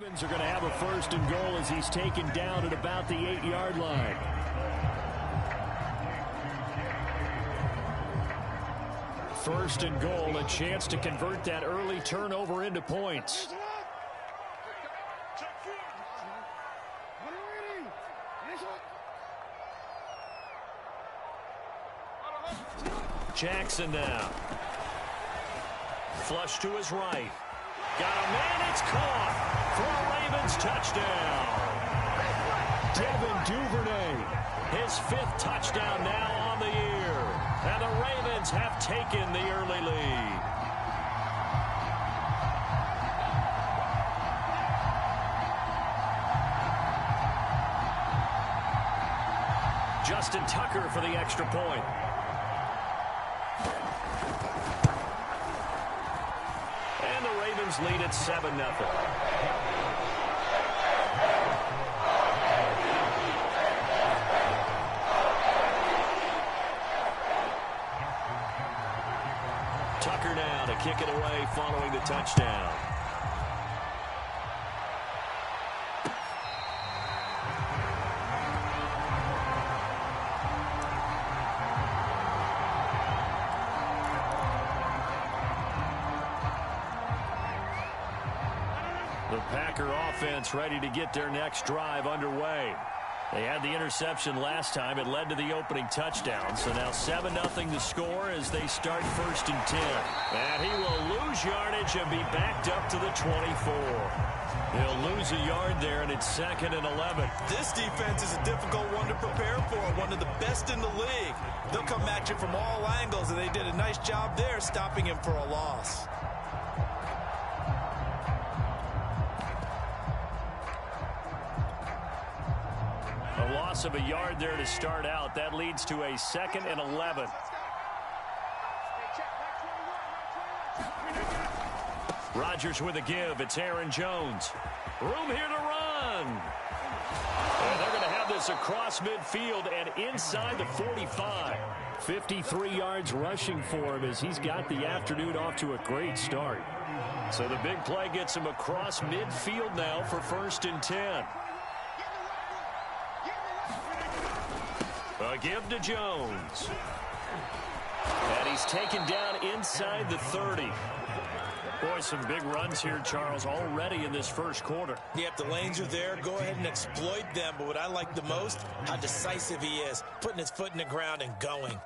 Ravens are going to have a first and goal as he's taken down at about the 8-yard line. First and goal, a chance to convert that early turnover into points. Jackson now. Flush to his right. Got a man, it's caught for a Ravens touchdown. Devin Duvernay, his 5th touchdown now on the year. And the Ravens have taken the early lead. Justin Tucker for the extra point. And the Ravens lead at 7-0. Tucker now to kick it away following the touchdown. The Packer offense ready to get their next drive underway. They had the interception last time. It led to the opening touchdown. So now 7-0 to score as they start 1st and 10. And he will lose yardage and be backed up to the 24. He'll lose a yard there, and it's 2nd and 11. This defense is a difficult one to prepare for, one of the best in the league. They'll come at you from all angles, and they did a nice job there stopping him for a loss. A loss of a yard there to start out. That leads to a 2nd and 11. Rodgers with a give. It's Aaron Jones. Room here to run. And they're going to have this across midfield and inside the 45. 53 yards rushing for him as he's got the afternoon off to a great start. So the big play gets him across midfield now for 1st and 10. A give to Jones. And he's taken down inside the 30. Boy, some big runs here, Charles, already in this first quarter. Yep, the lanes are there. Go ahead and exploit them. But what I like the most, how decisive he is, putting his foot in the ground and going.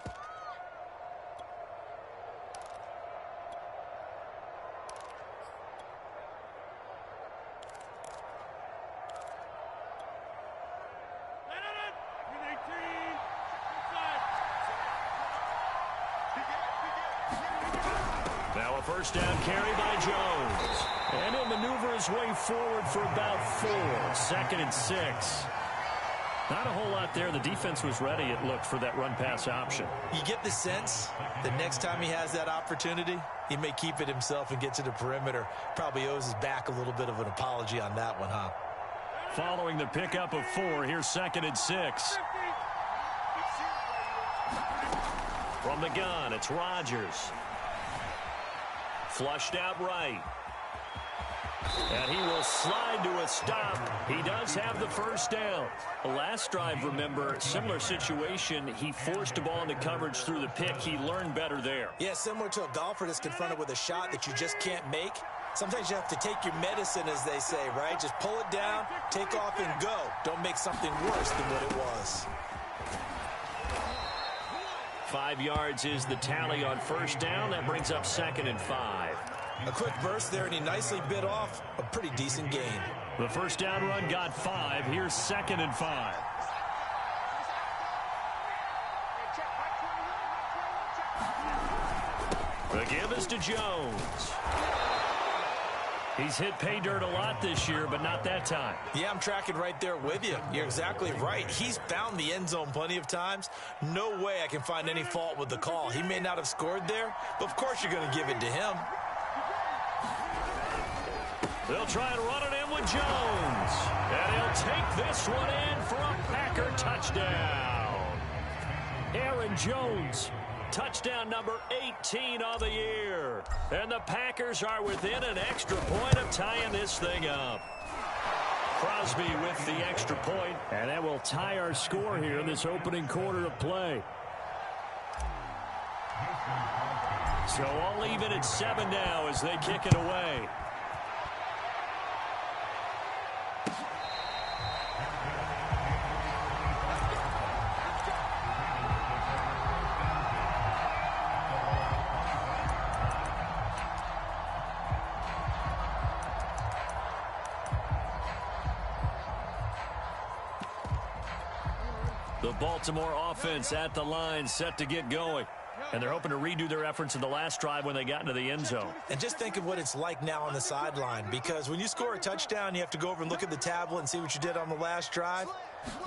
Now a first down carry by Jones. And he'll maneuver his way forward for about 4. 2nd and 6. Not a whole lot there. The defense was ready, it looked, for that run-pass option. You get the sense that next time he has that opportunity, he may keep it himself and get to the perimeter. Probably owes his back a little bit of an apology on that one, huh? Following the pickup of 4, here's 2nd and 6. From the gun, it's Rodgers. Flushed out right. And he will slide to a stop. He does have the first down. The last drive, remember, similar situation. He forced the ball into coverage through the pick. He learned better there. Yeah, similar to a golfer that's confronted with a shot that you just can't make. Sometimes you have to take your medicine, as they say, right? Just pull it down, take off, and go. Don't make something worse than what it was. 5 yards is the tally on first down. That brings up 2nd and 5. A quick burst there, and he nicely bit off a pretty decent gain. The first down run got 5. Here's 2nd and 5. The give is to Jones. He's hit pay dirt a lot this year, but not that time. Yeah, I'm tracking right there with you. You're exactly right. He's found the end zone plenty of times. No way I can find any fault with the call. He may not have scored there, but of course you're going to give it to him. They'll try and run it in with Jones. And he'll take this one in for a Packer touchdown. Aaron Jones, touchdown number 18 on the year. And the Packers are within an extra point of tying this thing up. Crosby with the extra point. And that will tie our score here in this opening quarter of play. So all even at 7 now as they kick it away. The Baltimore offense at the line, set to get going. And they're hoping to redo their efforts in the last drive when they got into the end zone. And just think of what it's like now on the sideline, because when you score a touchdown, you have to go over and look at the tablet and see what you did on the last drive.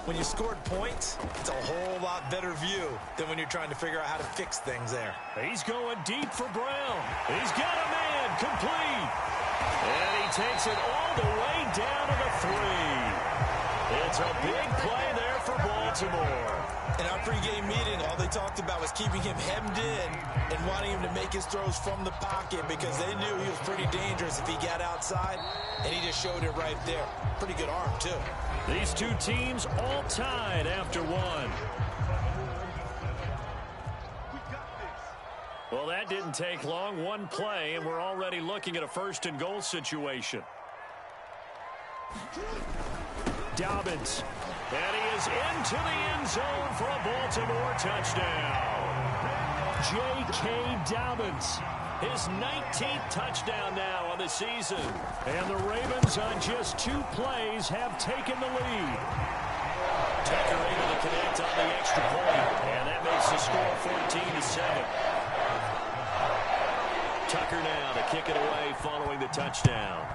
When you scored points, it's a whole lot better view than when you're trying to figure out how to fix things there. He's going deep for Brown. He's got a man complete. And he takes it all the way down to the 3. It's a big play there for Baltimore. In our pregame meeting, all they talked about was keeping him hemmed in and wanting him to make his throws from the pocket because they knew he was pretty dangerous if he got outside, and he just showed it right there. Pretty good arm, too. These two teams all tied after 1. Well, that didn't take long. One play, and we're already looking at a first-and-goal situation. Dobbins. And he is into the end zone for a Baltimore touchdown. J.K. Dobbins, his 19th touchdown now on the season. And the Ravens on just 2 plays have taken the lead. Tucker able to connect on the extra point. And that makes the score 14-7. Tucker now to kick it away following the touchdown.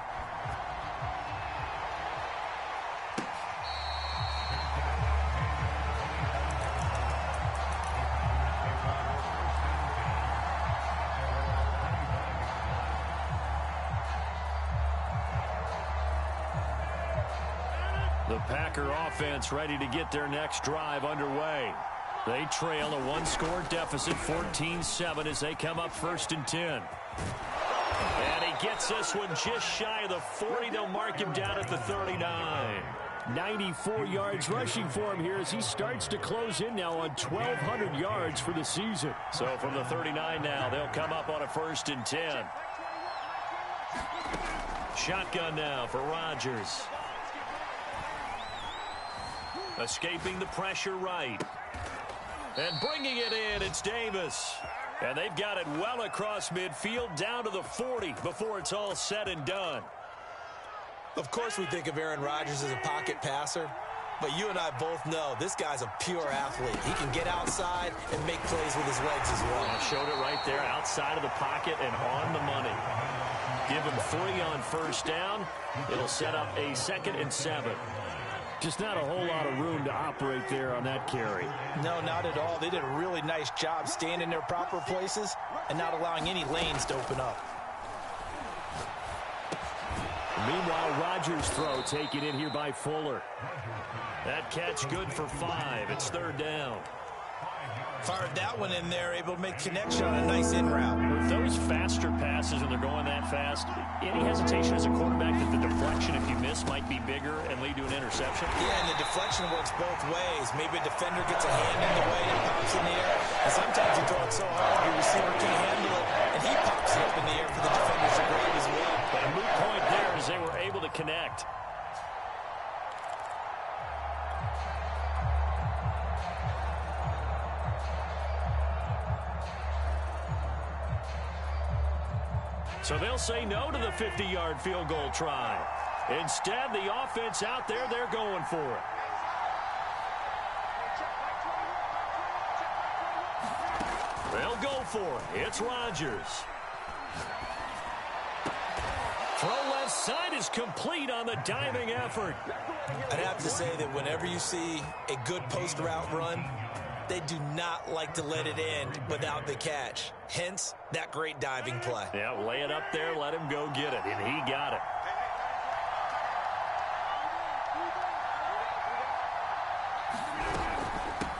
The Packer offense ready to get their next drive underway. They trail a 1-score deficit, 14-7, as they come up 1st and 10. And he gets this one just shy of the 40. They'll mark him down at the 39. 94 yards rushing for him here as he starts to close in now on 1,200 yards for the season. So from the 39 now, they'll come up on a 1st and 10. Shotgun now for Rodgers. Escaping the pressure right. And bringing it in, it's Davis. And they've got it well across midfield down to the 40 before it's all said and done. Of course we think of Aaron Rodgers as a pocket passer, but you and I both know this guy's a pure athlete. He can get outside and make plays with his legs as well. I showed it right there, outside of the pocket and on the money. Give him 3 on 1st down. It'll set up a 2nd and 7. Just not a whole lot of room to operate there on that carry. No, not at all. They did a really nice job staying in their proper places and not allowing any lanes to open up. Meanwhile, Rodgers' throw taken in here by Fuller. That catch good for 5. It's 3rd down. Fired that one in there, able to make connection on a nice in route. With those faster passes and they're going that fast, any hesitation as a quarterback that the deflection, if you miss, might be bigger and lead to an interception? Yeah, and the deflection works both ways. Maybe a defender gets a hand in the way and pops in the air. And sometimes you throw it so hard your receiver can't handle it, and he pops it up in the air for the defenders to grab as well. But a moot point there as they were able to connect. So they'll say no to the 50-yard field goal try. Instead, the offense out there, they're going for it. They'll go for it. It's Rodgers. Throw left side is complete on the diving effort. I'd have to say that whenever you see a good post route run, they do not like to let it end without the catch. Hence, that great diving play. Yeah, lay it up there, let him go get it, and he got it.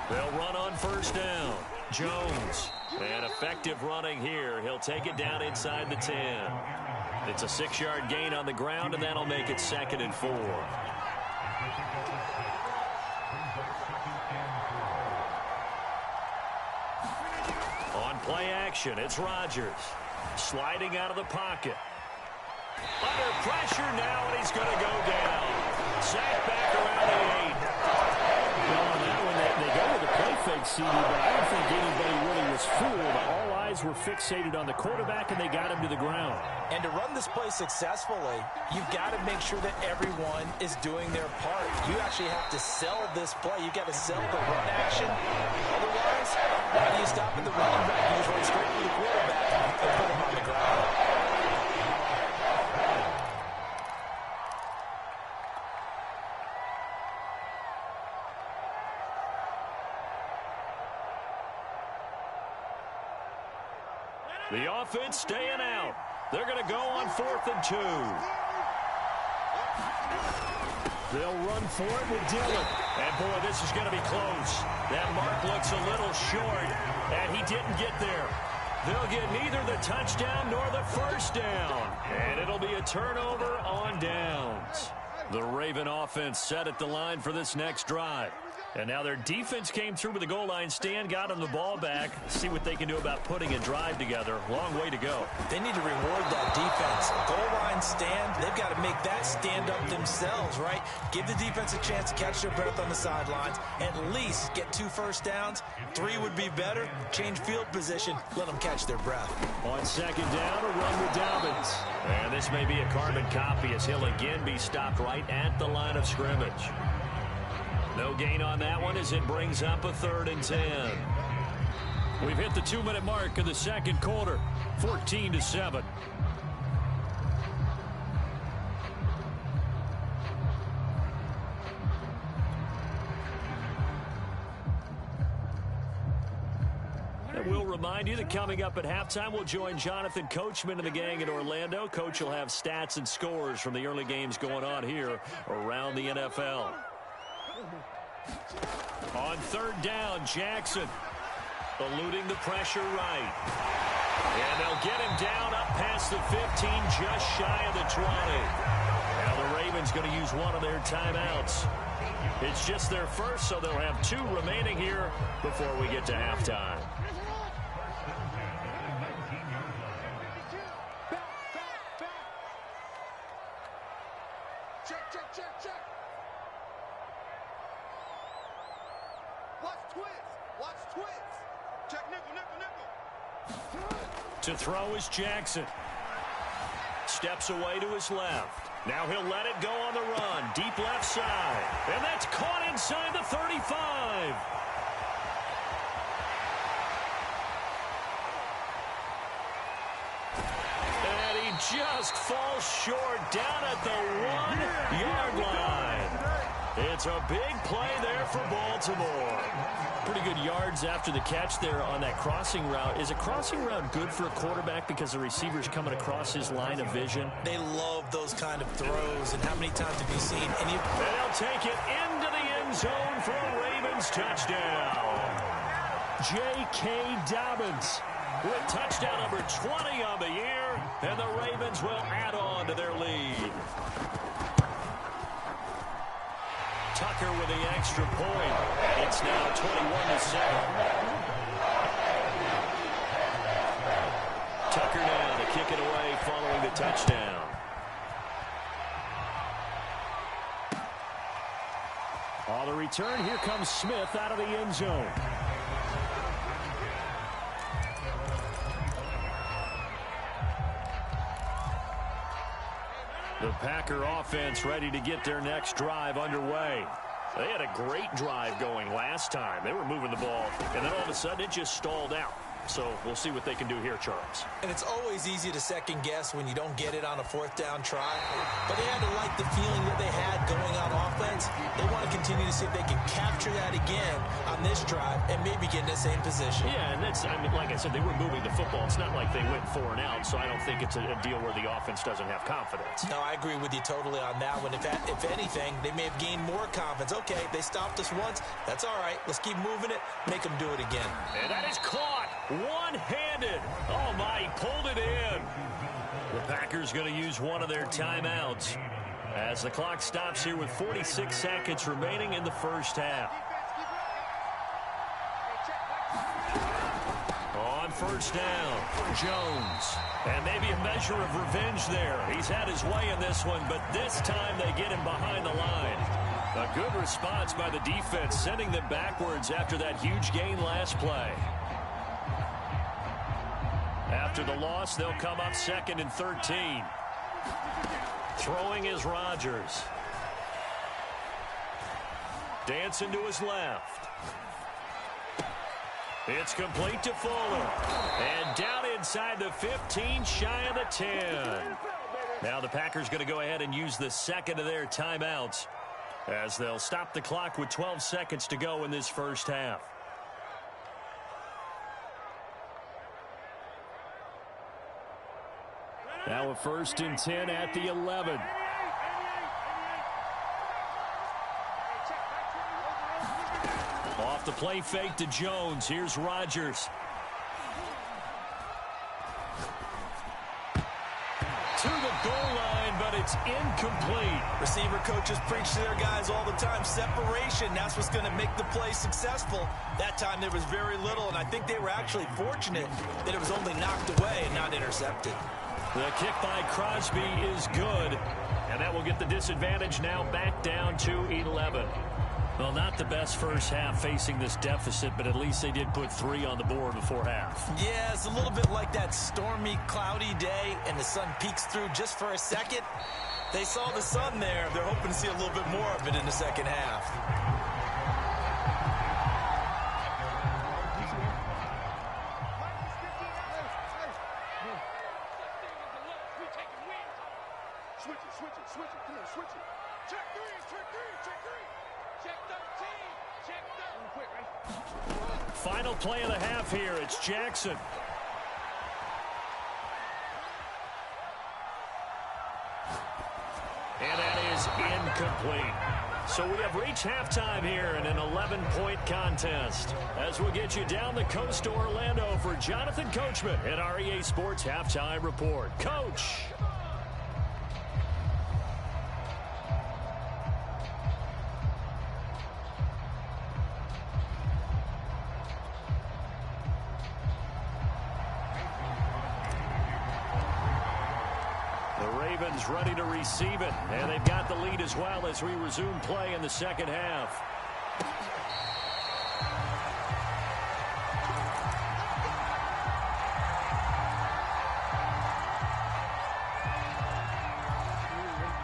They'll run on 1st down. Jones. And effective running here. He'll take it down inside the 10. It's a 6-yard gain on the ground, and that'll make it 2nd and 4. On play action, it's Rodgers. Sliding out of the pocket. Under pressure now, and he's going to go down. Sacked back around the 8. Well, on that one, they go with a play fake, CD, but I don't think anybody really was fooled. All eyes were fixated on the quarterback, and they got him to the ground. And to run this play successfully, you've got to make sure that everyone is doing their part. You actually have to sell this play. You've got to sell the run action. Otherwise, how do you stop at the running back? You just run straight to the quarterback and put him on the ground. The offense staying out. They're going to go on 4th and 2. They'll run for it with Dillon. And, boy, this is going to be close. That mark looks a little short, and he didn't get there. They'll get neither the touchdown nor the first down. And it'll be a turnover on downs. The Raven offense set at the line for this next drive. And now their defense came through with the goal line stand, got them the ball back. See what they can do about putting a drive together. Long way to go. They need to reward that defense. Goal line stand, they've got to make that stand up themselves, right? Give the defense a chance to catch their breath on the sidelines. At least get 2 first downs. 3 would be better. Change field position. Let them catch their breath. On 2nd down, a run with Dobbins. And this may be a carbon copy as he'll again be stopped right at the line of scrimmage. No gain on that one as it brings up a 3rd and 10. We've hit the 2-minute mark of the second quarter. 14-7. And we'll remind you that coming up at halftime, we'll join Jonathan Coachman and the gang in Orlando. Coach will have stats and scores from the early games going on here around the NFL. On 3rd down, Jackson eluding the pressure right. And they'll get him down up past the 15, just shy of the 20. Now the Ravens going to use one of their timeouts. It's just their first, so they'll have 2 remaining here before we get to halftime. To throw is Jackson. Steps away to his left. Now he'll let it go on the run. Deep left side. And that's caught inside the 35. And he just falls short down at the 1-yard line. It's a big play there for Baltimore. Pretty good yards after the catch there on that crossing route. Is a crossing route good for a quarterback because the receiver's coming across his line of vision? They love those kind of throws, and how many times have you seen any? They'll take it into the end zone for a Ravens touchdown. J.K. Dobbins with touchdown number 20 on the year, and the Ravens will add on to their lead. Tucker with the extra point. It's now 21-7. Tucker now to kick it away following the touchdown. On the return, here comes Smith out of the end zone. The Packer offense ready to get their next drive underway. They had a great drive going last time. They were moving the ball, and then all of a sudden it just stalled out. So we'll see what they can do here, Charles. And it's always easy to second guess when you don't get it on a 4th down try. But they had to like the feeling that they had going on offense. They want to continue to see if they can capture that again on this drive and maybe get in the same position. Yeah, and that's, I mean, like I said, they were moving the football. It's not like they went 4 and out, so I don't think it's a deal where the offense doesn't have confidence. No, I agree with you totally on that one. If anything, they may have gained more confidence. Okay, they stopped us once. That's all right. Let's keep moving it. Make them do it again. And that is caught. One-handed. Oh, my, he pulled it in. The Packers going to use one of their timeouts. As the clock stops here with 46 seconds remaining in the first half. On first down, Jones. And maybe a measure of revenge there. He's had his way in this one, but this time they get him behind the line. A good response by the defense, sending them backwards after that huge gain last play. After the loss, they'll come up 2nd and 13. Throwing is Rodgers. Dancing to his left. It's complete to Fuller. And down inside the 15, shy of the 10. Now the Packers going to go ahead and use the second of their timeouts, as they'll stop the clock with 12 seconds to go in this first half. Now a 1st and 10 at the 11. Off the play fake to Jones. Here's Rodgers. To the goal line, but it's incomplete. Receiver coaches preach to their guys all the time. Separation, that's what's going to make the play successful. That time there was very little, and I think they were actually fortunate that it was only knocked away and not intercepted. The kick by Crosby is good, and that will get the disadvantage now back down to 11. Well, not the best first half facing this deficit, but at least they did put 3 on the board before half. Yeah, it's a little bit like that stormy, cloudy day, and the sun peeks through just for a second. They saw the sun there. They're hoping to see a little bit more of it in the second half. Final play of the half here. It's Jackson. And that is incomplete. So we have reached halftime here in an 11-point contest. As we'll get you down the coast to Orlando for Jonathan Coachman at our EA Sports Halftime Report. Coach. Ready to receive it, and they've got the lead as well as we resume play in the second half.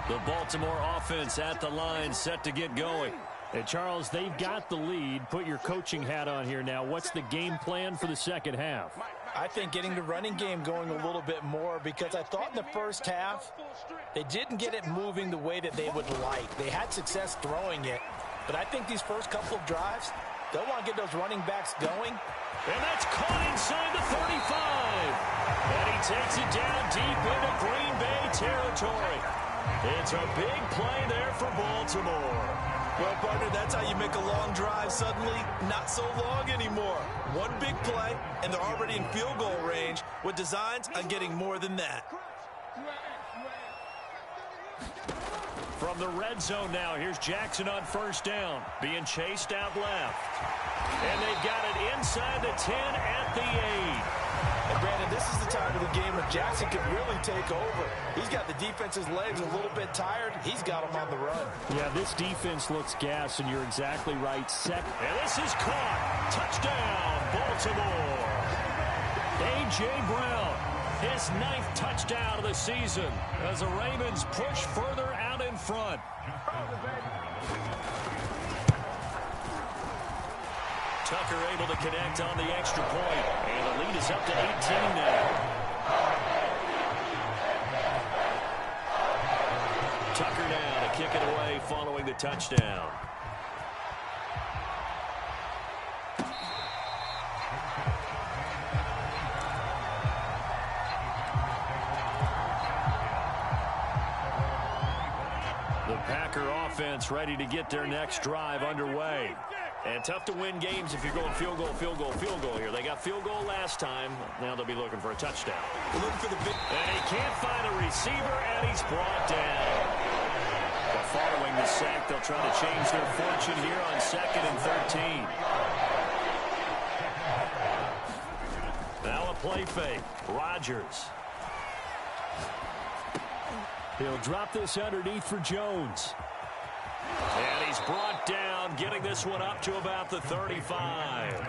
The Baltimore offense at the line, set to get going. Hey, Charles, they've got the lead. Put your coaching hat on here now. What's the game plan for the second half? I think getting the running game going a little bit more, because I thought in the first half they didn't get it moving the way that they would like. They had success throwing it, but I think these first couple of drives, they'll want to get those running backs going. And that's caught inside the 35. And he takes it down deep into Green Bay territory. It's a big play there for Baltimore. Well, partner, that's how you make a long drive suddenly not so long anymore. One big play, and they're already in field goal range with designs on getting more than that. From the red zone now, here's Jackson on first down, being chased out left. And they've got it inside the 10 at the 8. And Brandon, this is the time of the game when Jackson can really take over. He's got the defense's legs a little bit tired. He's got them on the run. Yeah, this defense looks gassed, and you're exactly right. And this is caught. Touchdown, Baltimore. A.J. Brown, his 9th touchdown of the season as the Ravens push further out in front. Tucker able to connect on the extra point, and the lead is up to 18 now. Tucker now to kick it away following the touchdown. The Packer offense ready to get their next drive underway. And tough to win games if you're going field goal, field goal, field goal here. They got field goal last time. Now they'll be looking for a touchdown. Looking for the big. And he can't find a receiver, and he's brought down. following the sack. They'll try to change their fortune here on 2nd and 13. Now a play fake. Rodgers. He'll drop this underneath for Jones. And he's brought down, getting this one up to about the 35.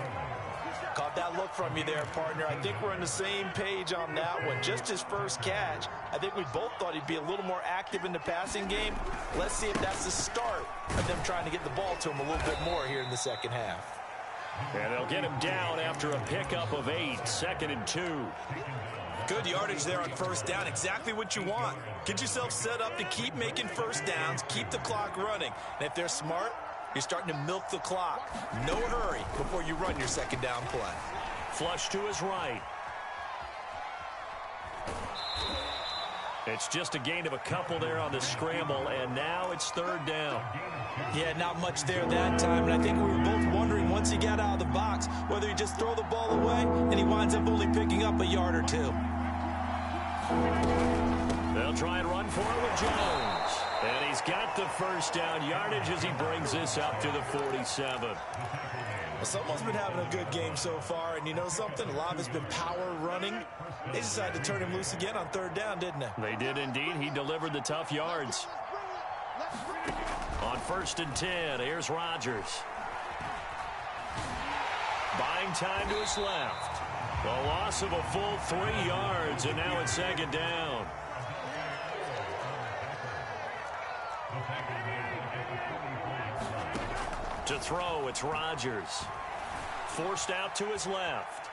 Caught that look from you there, partner. I think we're on the same page on that one. Just his first catch. I think we both thought he'd be a little more active in the passing game. Let's see if that's the start of them trying to get the ball to him a little bit more here in the second half. And they'll get him down after a pickup of 8, 2nd and 2. Good yardage there on first down. Exactly what you want. Get yourself set up to keep making first downs, keep the clock running. And if they're smart, you're starting to milk the clock. No hurry before you run your second down play. Flush to his right. It's just a gain of a couple there on the scramble, and now it's 3rd down. Yeah, not much there that time, and I think we were both wondering once he got out of the box whether he just throw the ball away and he winds up only picking up a yard or 2. They'll try and run for it with Jones. And he's got the first down yardage as he brings this up to the 47. Well, someone's been having a good game so far, and you know something? A lot of it's been power running. They decided to turn him loose again on 3rd down, didn't they? They did indeed. He delivered the tough yards. On 1st and 10, here's Rodgers. Buying time to his left. A loss of a full 3 yards, and now it's 2nd down. To throw, it's Rodgers. Forced out to his left.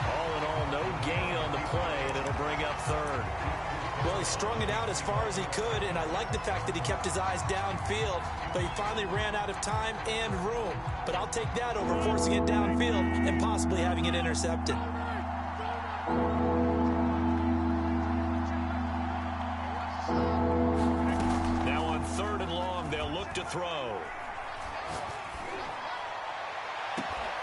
All in all, no gain on the play, and it'll bring up 3rd. Well, he strung it out as far as he could, and I like the fact that he kept his eyes downfield, but he finally ran out of time and room. But I'll take that over forcing it downfield and possibly having it intercepted. Now on 3rd and long, they'll look to throw.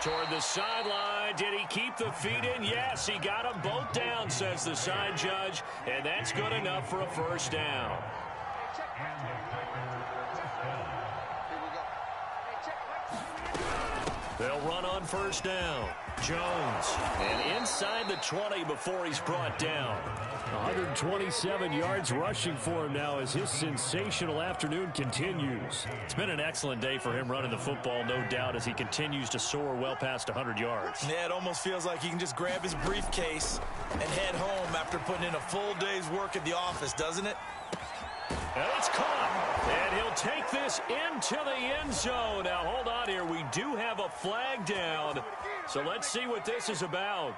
Toward the sideline. Did he keep the feet in? Yes, he got them both down, says the side judge, and that's good enough for a first down. They'll run on first down. Jones, and inside the 20 before he's brought down. 127 yards rushing for him now as his sensational afternoon continues. It's been an excellent day for him running the football, no doubt, as he continues to soar well past 100 yards. Yeah, it almost feels like he can just grab his briefcase and head home after putting in a full day's work at the office, doesn't it? And it's caught, and he'll take this into the end zone. Now, hold on here. We do have a flag down, so let's see what this is about.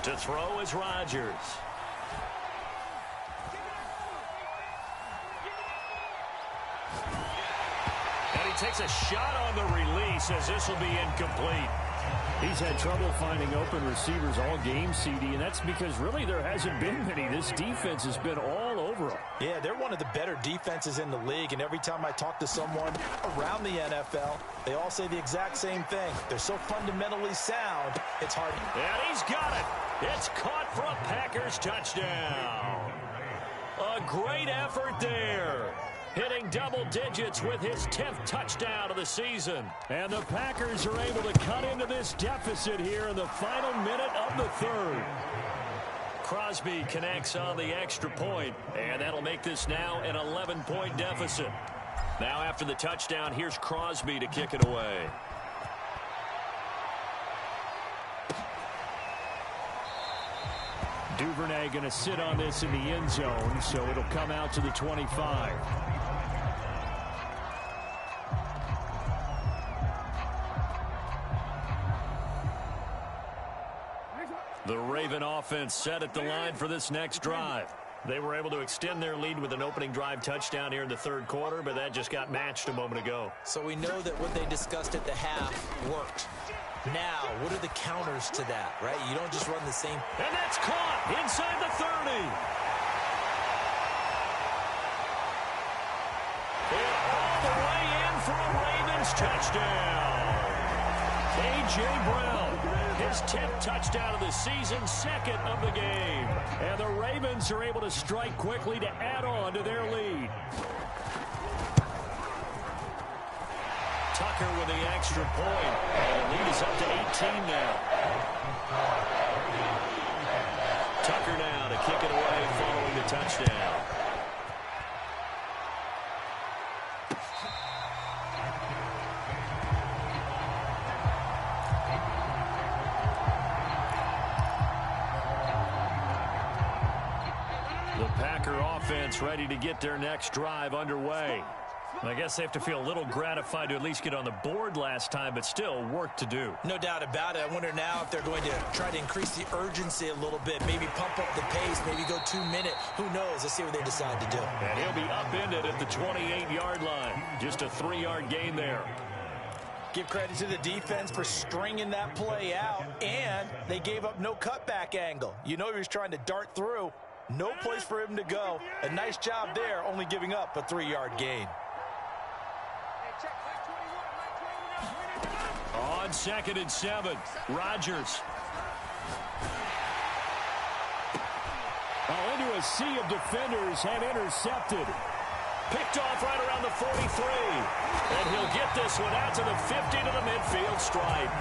To throw is Rodgers. And he takes a shot on the release as this will be incomplete. He's had trouble finding open receivers all game, CD, and that's because really there hasn't been many. This defense has been all over them. Yeah, they're one of the better defenses in the league, and every time I talk to someone around the NFL, they all say the exact same thing. They're so fundamentally sound, it's hard. And he's got it. It's caught for a Packers touchdown. A great effort there. Hitting double digits with his 10th touchdown of the season. And the Packers are able to cut into this deficit here in the final minute of the 3rd. Crosby connects on the extra point, and that'll make this now an 11-point deficit. Now after the touchdown, here's Crosby to kick it away. Duvernay going to sit on this in the end zone, so it'll come out to the 25. The Raven offense set at the line for this next drive. They were able to extend their lead with an opening drive touchdown here in the 3rd quarter, but that just got matched a moment ago. So we know that what they discussed at the half worked. Now, what are the counters to that, right? You don't just run the same. And that's caught inside the 30. And all the way in for a Ravens touchdown. A.J. Brown, his 10th touchdown of the season, second of the game. And the Ravens are able to strike quickly to add on to their lead. Tucker with the extra point. And the lead is up to 18 now. Tucker now to kick it away following the touchdown. The Packer offense ready to get their next drive underway. I guess they have to feel a little gratified to at least get on the board last time, but still work to do. No doubt about it. I wonder now if they're going to try to increase the urgency a little bit, maybe pump up the pace, maybe go 2 minute. Who knows? Let's see what they decide to do. And he'll be upended at the 28-yard line. Just a 3-yard gain there. Give credit to the defense for stringing that play out, and they gave up no cutback angle. You know he was trying to dart through. No place for him to go. A nice job there, only giving up a 3-yard gain. On 2nd and 7, Rodgers. Into a sea of defenders and intercepted. Picked off right around the 43. And he'll get this one out to the 50 to the midfield stripe.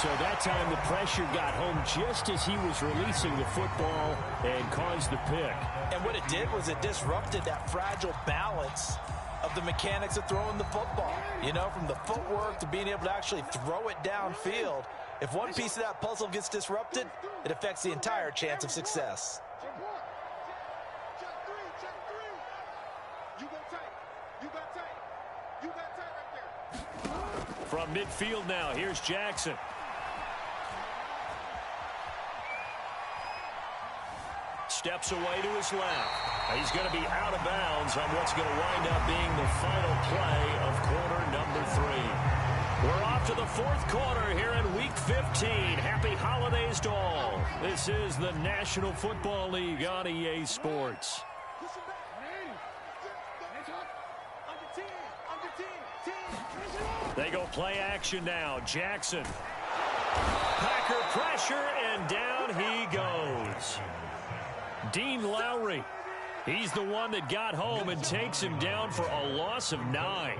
So that time the pressure got home just as he was releasing the football and caused the pick. And what it did was it disrupted that fragile balance of the mechanics of throwing the football. You know, from the footwork to being able to actually throw it downfield. If one piece of that puzzle gets disrupted, it affects the entire chance of success. From midfield now, here's Jackson. Steps away to his left. He's going to be out of bounds on what's going to wind up being the final play of quarter number 3. We're off to the 4th quarter here in Week 15. Happy holidays to all. This is the National Football League on EA Sports. They go play action now. Jackson. Packer pressure, and down he goes. Dean Lowry. He's the one that got home and takes him down for a loss of 9.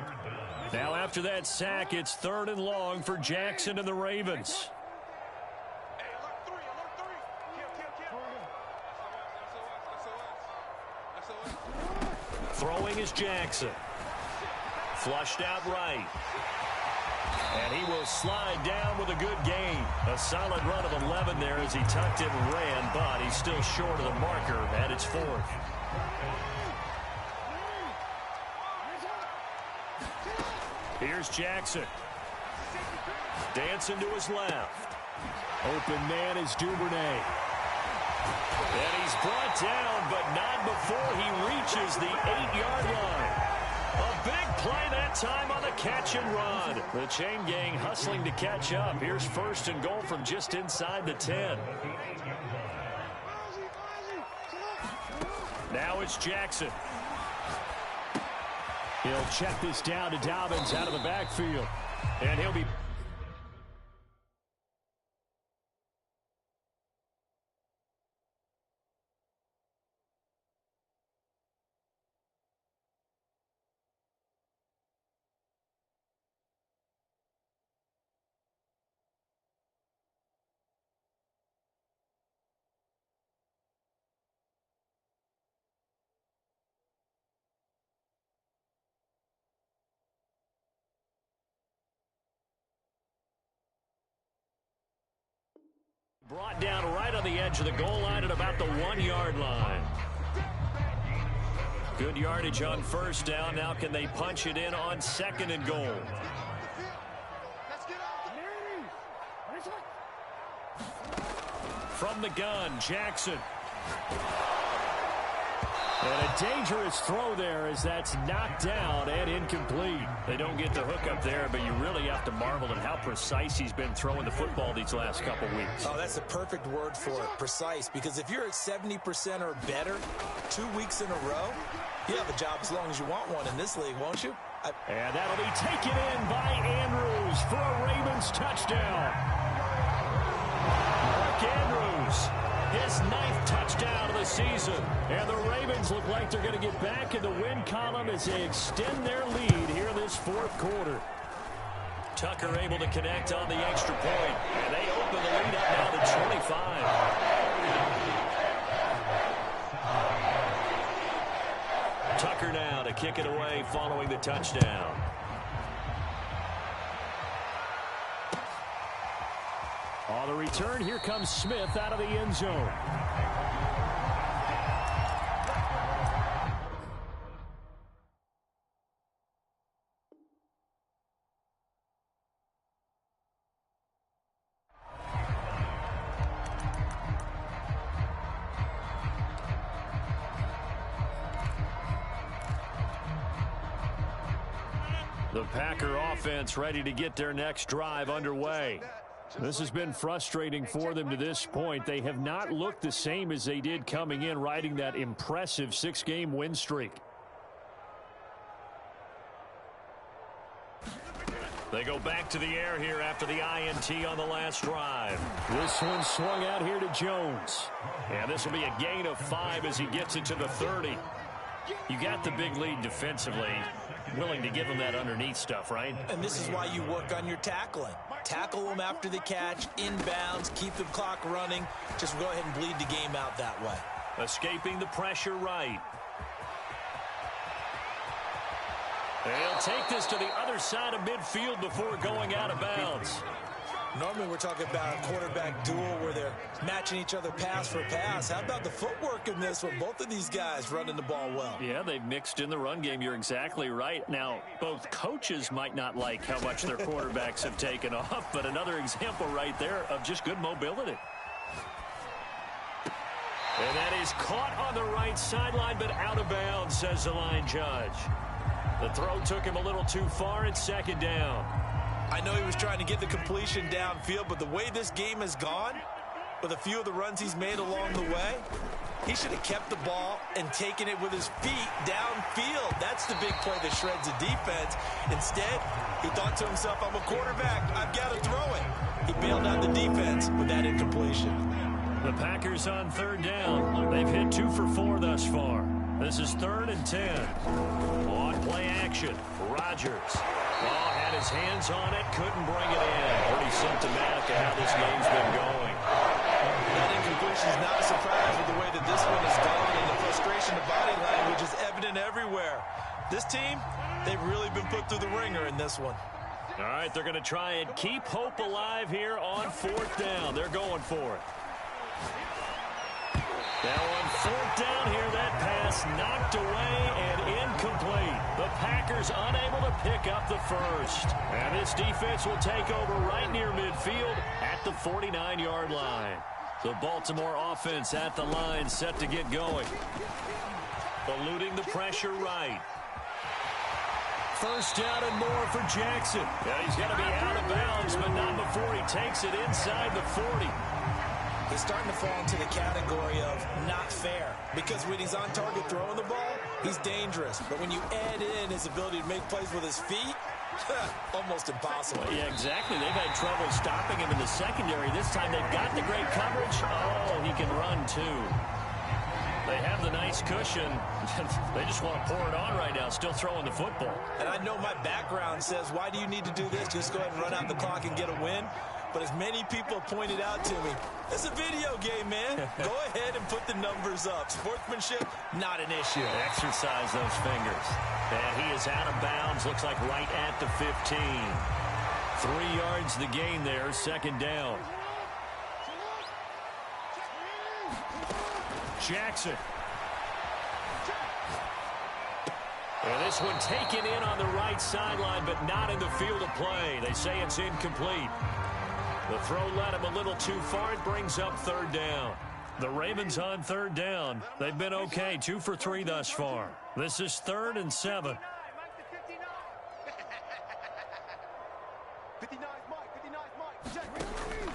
Now after that sack, it's 3rd and long for Jackson and the Ravens. Throwing is Jackson. Flushed out right. And he will slide down with a good gain. A solid run of 11 there as he tucked it and ran, but he's still short of the marker, and it's 4th. Here's Jackson. Dancing to his left. Open man is Duvernay. And he's brought down, but not before he reaches the 8-yard line. A big play that time on the catch and run. The chain gang hustling to catch up. Here's 1st and goal from just inside the 10. Now it's Jackson. He'll check this down to Dobbins out of the backfield. And he'll be... Brought down right on the edge of the goal line at about the 1-yard line. Good yardage on 1st down. Now can they punch it in on 2nd and goal? From the gun, Jackson. And a dangerous throw there as that's knocked down and incomplete. They don't get the hook up there, but you really have to marvel at how precise he's been throwing the football these last couple weeks. Oh, that's the perfect word for it, precise. Because if you're at 70% or better 2 weeks in a row, you have a job as long as you want one in this league, won't you? And that'll be taken in by Andrews for a Ravens touchdown. Mark Andrews, his 9th touchdown of the season. And the Ravens look like they're going to get back in the win column as they extend their lead here in this 4th quarter. Tucker able to connect on the extra point. And they open the lead up now to 25. Tucker now to kick it away following the touchdown. On the return, here comes Smith out of the end zone. The Packer offense ready to get their next drive underway. This has been frustrating for them to this point. They have not looked the same as they did coming in, riding that impressive 6-game win streak. They go back to the air here after the INT on the last drive. This one swung out here to Jones. And this will be a gain of 5 as he gets it to the 30. You got the big lead defensively. Willing to give them that underneath stuff, right? And this is why you work on your tackling. Tackle them after the catch, inbounds, keep the clock running. Just go ahead and bleed the game out that way. Escaping the pressure right. They'll take this to the other side of midfield before going out of bounds. Normally we're talking about a quarterback duel where they're matching each other pass for pass. How about the footwork in this one? Both of these guys running the ball well. Yeah, they've mixed in the run game. You're exactly right. Now, both coaches might not like how much their quarterbacks have taken off, but another example right there of just good mobility. And that is caught on the right sideline, but out of bounds, says the line judge. The throw took him a little too far. It's 2nd down. I know he was trying to get the completion downfield, but the way this game has gone, with a few of the runs he's made along the way, he should have kept the ball and taken it with his feet downfield. That's the big play that shreds the defense. Instead, he thought to himself, I'm a quarterback. I've got to throw it. He bailed out the defense with that incompletion. The Packers on 3rd down. They've hit 2 for 4 thus far. This is 3rd and 10. On play action, Rodgers. Oh, had his hands on it, couldn't bring it in. Pretty symptomatic of how this game's been going. That incompletion is not a surprise with the way that this one has gone, and the frustration of body language is evident everywhere. This team, they've really been put through the ringer in this one. All right, they're going to try and keep hope alive here on 4th down. They're going for it. Now on 4th down here, that pass knocked away and incomplete. The Packers unable to pick up the first. And this defense will take over right near midfield at the 49-yard line. The Baltimore offense at the line set to get going. Eluding the pressure right. 1st down and more for Jackson. Yeah, he's got to be out of bounds, but not before he takes it inside the 40. He's starting to fall into the category of not fair, because when he's on target throwing the ball, he's dangerous. But when you add in his ability to make plays with his feet, almost impossible. Well, yeah, exactly. They've had trouble stopping him in the secondary. This time they've got the great coverage. Oh, he can run too. They have the nice cushion. They just want to pour it on right now, still throwing the football. And I know my background says, why do you need to do this? Just go ahead and run out the clock and get a win. But as many people have pointed out to me, it's a video game, man. Go ahead and put the numbers up. Sportsmanship, not an issue. Exercise those fingers. And he is out of bounds, looks like right at the 15. 3 yards the gain there, 2nd down. Jackson. And this one taken in on the right sideline, but not in the field of play. They say it's incomplete. The throw led him a little too far. It brings up 3rd down. The Ravens on third down. They've been okay, 2 for 3 thus far. This is 3rd and 7.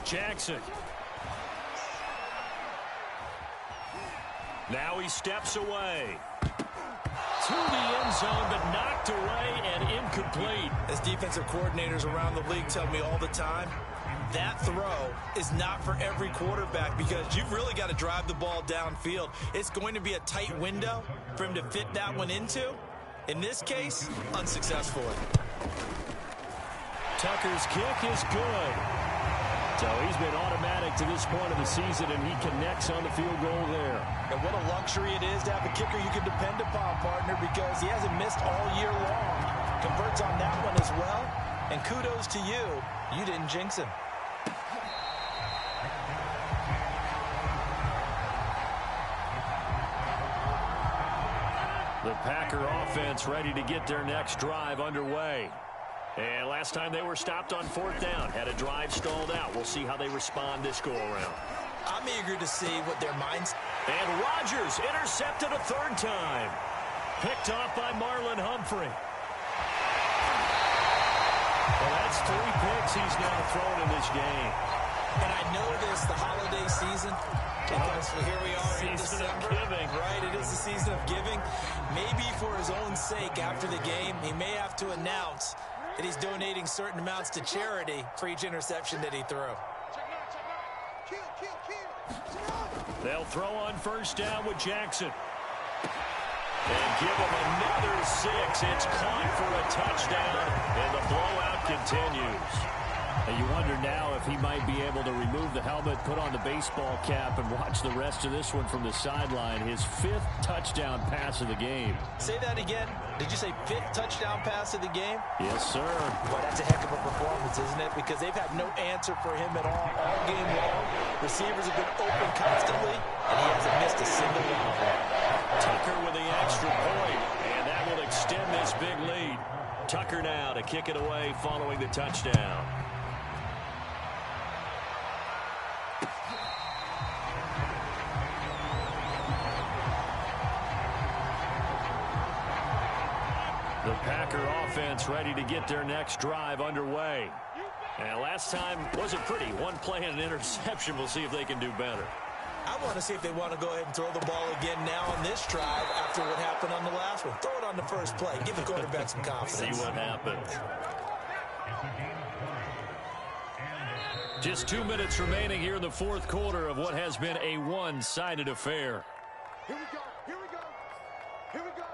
Jackson. Now he steps away. To the end zone, but knocked away and incomplete. As defensive coordinators around the league tell me all the time, that throw is not for every quarterback because you've really got to drive the ball downfield. It's going to be a tight window for him to fit that one into. In this case, unsuccessfully. Tucker's kick is good. So he's been automatic to this point of the season, and he connects on the field goal there. And what a luxury it is to have a kicker you can depend upon, partner, because he hasn't missed all year long. Converts on that one as well. And kudos to you. You didn't jinx him. The Packer offense ready to get their next drive underway. And last time they were stopped on 4th down, had a drive stalled out. We'll see how they respond this go-around. I'm eager to see what their minds... And Rodgers intercepted a 3rd time. Picked off by Marlon Humphrey. Well, that's 3 picks he's now thrown in this game. And I know this, the holiday season, because here we are in Season December. of giving. Right, it is the season of giving. Maybe for his own sake after the game, he may have to announce that he's donating certain amounts to charity for each interception that he threw. They'll throw on 1st down with Jackson. And give him another 6. It's caught for a touchdown, and the blowout continues. And you wonder now if he might be able to remove the helmet, put on the baseball cap, and watch the rest of this one from the sideline. His 5th touchdown pass of the game. Say that again. Did you say 5th touchdown pass of the game? Yes, sir. Boy, that's a heck of a performance, isn't it? Because they've had no answer for him at all game long. Receivers have been open constantly, and he hasn't missed a single one of them. Tucker with the extra point, and that will extend this big lead. Tucker now to kick it away following the touchdown. The Packer offense ready to get their next drive underway. And last time wasn't pretty. 1 play and an interception. We'll see if they can do better. I want to see if they want to go ahead and throw the ball again now on this drive after what happened on the last one. Throw it on the first play. Give the quarterback some confidence. See what happens. Just 2 minutes remaining here in the 4th quarter of what has been a one-sided affair. Here we go. Here we go. Here we go.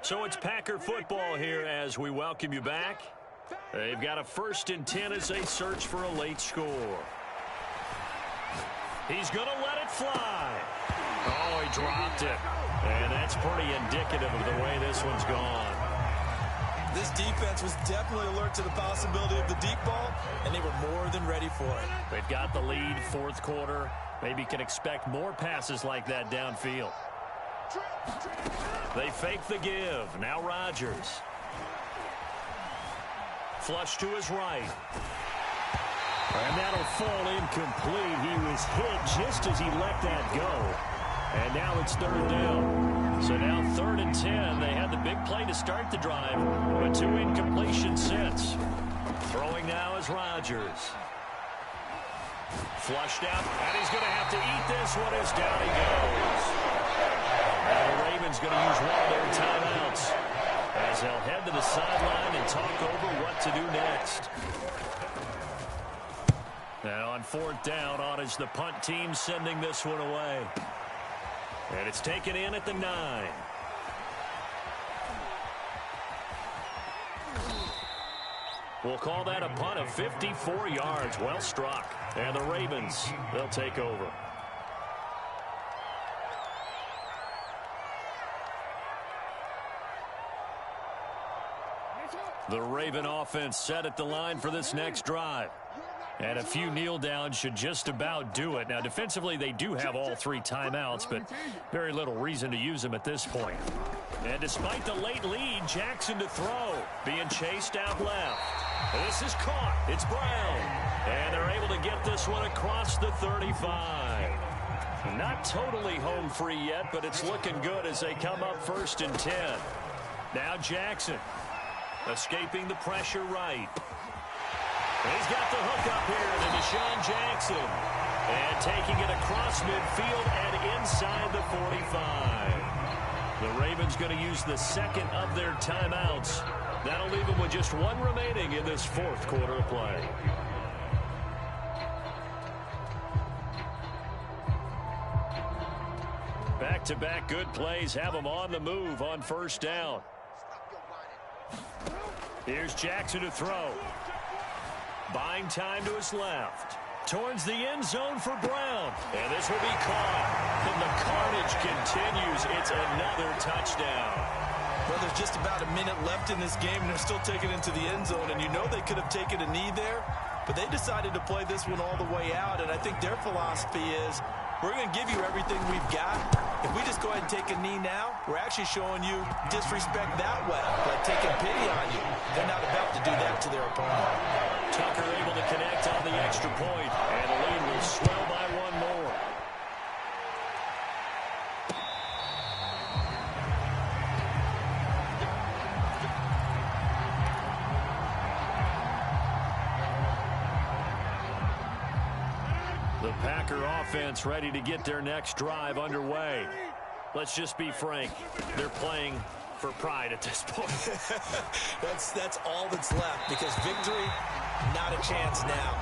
So it's Packer football here as we welcome you back. They've got a 1st and 10 as they search for a late score. He's going to let it fly. Oh, he dropped it. And that's pretty indicative of the way this one's gone. This defense was definitely alert to the possibility of the deep ball, and they were more than ready for it. They've got the lead, 4th quarter. Maybe can expect more passes like that downfield. They fake the give. Now Rodgers. Flush to his right. And that'll fall incomplete. He was hit just as he let that go. And now it's 3rd down. So now 3rd and 10. They had the big play to start the drive, but 2 incompletions since. Throwing now is Rodgers. Flushed out, and he's going to have to eat this one as down he goes. And the Ravens going to use one of their timeouts as they'll head to the sideline and talk over what to do next. Now on 4th down, on is the punt team sending this one away. And it's taken in at the 9. We'll call that a punt of 54 yards. Well struck. And the Ravens, they'll take over. The Raven offense set at the line for this next drive. And a few kneel downs should just about do it. Now, defensively, they do have all 3 timeouts, but very little reason to use them at this point. And despite the late lead, Jackson to throw, being chased out left. This is caught. It's Brown. And they're able to get this one across the 35. Not totally home free yet, but it's looking good as they come up 1st and 10. Now Jackson escaping the pressure right. He's got the hook up here to Deshaun Jackson. And taking it across midfield and inside the 45. The Ravens going to use the second of their timeouts. That'll leave them with just one remaining in this 4th quarter of play. Back-to-back good plays have them on the move on 1st down. Here's Jackson to throw. Buying time to his left. Towards the end zone for Brown. And this will be caught. And the carnage continues. It's another touchdown. Well, there's just about a minute left in this game, and they're still taking it into the end zone. And you know they could have taken a knee there, but they decided to play this one all the way out. And I think their philosophy is, we're going to give you everything we've got. If we just go ahead and take a knee now, we're actually showing you disrespect that way, like taking pity on you. They're not about to do that to their opponent. Tucker able to connect on the extra point, and the lead will swell by one more. The Packer offense ready to get their next drive underway. Let's just be frank, they're playing for pride at this point. That's all that's left, because victory, not a chance now.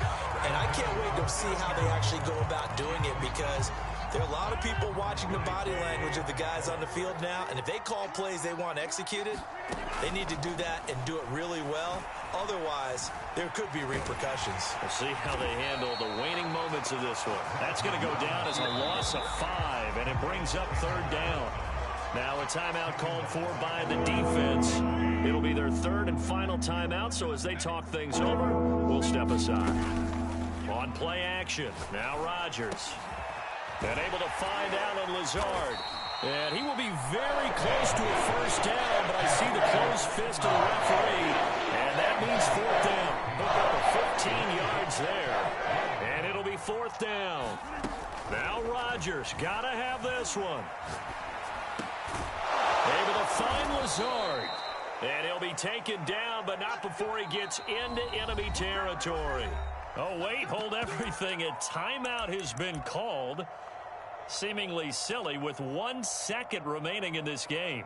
And I can't wait to see how they actually go about doing it, because there are a lot of people watching the body language of the guys on the field now, and if they call plays they want executed, they need to do that and do it really well. Otherwise, there could be repercussions. We'll see how they handle the waning moments of this one. That's going to go down as a loss of 5, and it brings up 3rd down. Now a timeout called for by the defense. It'll be their 3rd and final timeout, so as they talk things over, we'll step aside. On play action, now Rodgers. And able to find Allen Lazard. And he will be very close to a 1st down, but I see the closed fist of the referee. And that means 4th down. Hook up a 15 yards there. And it'll be 4th down. Now Rodgers, gotta have this one. Able to find Lazard. And he'll be taken down, but not before he gets into enemy territory. Oh, wait, hold everything. A timeout has been called. Seemingly silly with 1 second remaining in this game.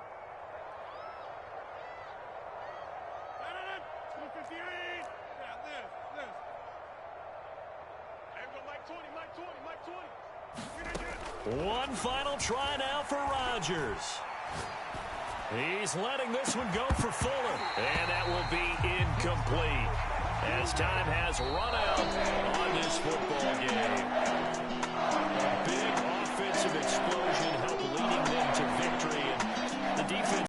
One final try now for Rodgers. He's letting this one go for Fuller. And that will be incomplete, as time has run out on this football game.